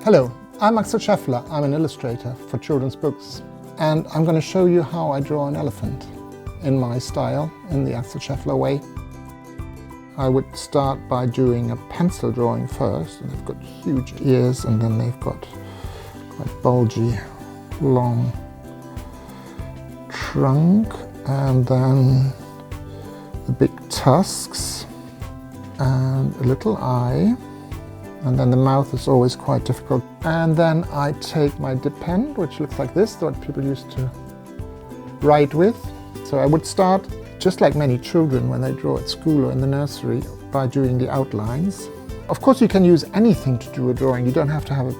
Hello, I'm Axel Scheffler. I'm an illustrator for children's books, and I'm going to show you how I draw an elephant in my style, in the Axel Scheffler way. I would start by doing a pencil drawing first, and they've got huge ears, and then they've got quite bulgy, long trunk, and then the big tusks, and a little eye. And then the mouth is always quite difficult. And then I take my dip pen, which looks like this, what people used to write with. So I would start, just like many children when they draw at school or in the nursery, by doing the outlines. Of course, you can use anything to do a drawing. You don't have to have a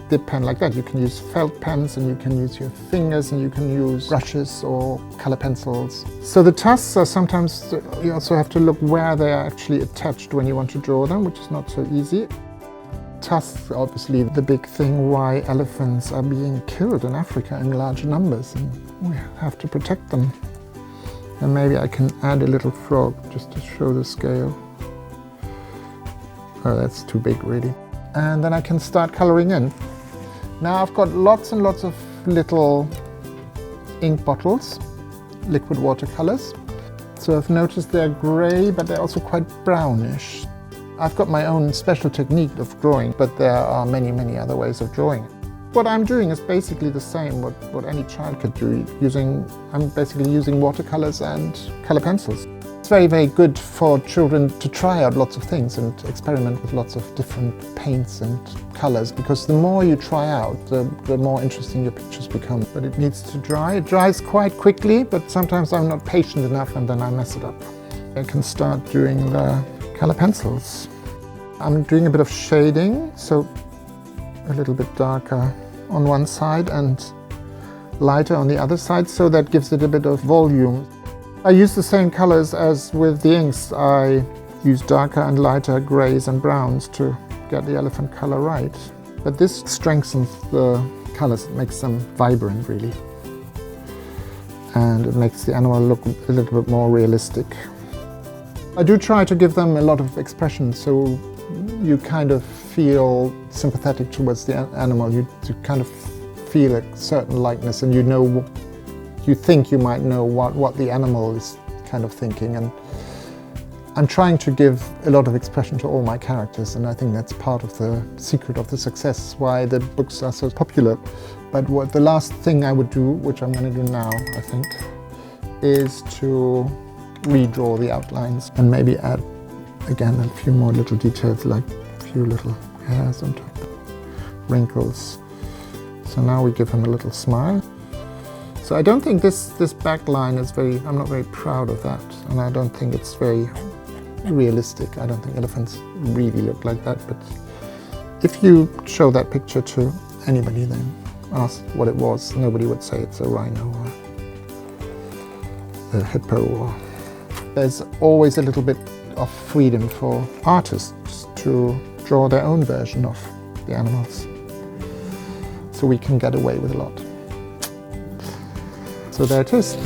dip pen like that. You can use felt pens, and you can use your fingers, and you can use brushes or color pencils. So the tusks are sometimes, you also have to look where they are actually attached when you want to draw them, which is not so easy. Tusks are obviously the big thing why elephants are being killed in Africa in large numbers, and we have to protect them. And maybe I can add a little frog just to show the scale. Oh, that's too big really. And then I can start coloring in. Now I've got lots and lots of little ink bottles, liquid watercolors. So I've noticed they're grey, but they're also quite brownish. I've got my own special technique of drawing, but there are many, many other ways of drawing. What I'm doing is basically the same what any child could do. I'm basically using watercolors and color pencils. It's very, very good for children to try out lots of things and experiment with lots of different paints and colors, because the more you try out, the more interesting your pictures become. But it needs to dry. It dries quite quickly, but sometimes I'm not patient enough and then I mess it up. I can start doing the color pencils. I'm doing a bit of shading, so a little bit darker on one side and lighter on the other side, so that gives it a bit of volume. I use the same colors as with the inks. I use darker and lighter grays and browns to get the elephant color right. But this strengthens the colors, it makes them vibrant really. And it makes the animal look a little bit more realistic. I do try to give them a lot of expression, so you kind of feel sympathetic towards the animal. You kind of feel a certain likeness, and you think you might know what the animal is kind of thinking. And I'm trying to give a lot of expression to all my characters, and I think that's part of the secret of the success, why the books are so popular. But the last thing I would do, which I'm going to do now, I think, is to redraw the outlines and maybe add again a few more little details, like a few little hairs on top, wrinkles. So now we give him a little smile. So I don't think this back line is I'm not very proud of that, and I don't think it's very realistic. I don't think elephants really look like that, but if you show that picture to anybody, then ask what it was, nobody would say it's a rhino or a hippo. There's always a little bit of freedom for artists to draw their own version of the animals. So we can get away with a lot. So there it is.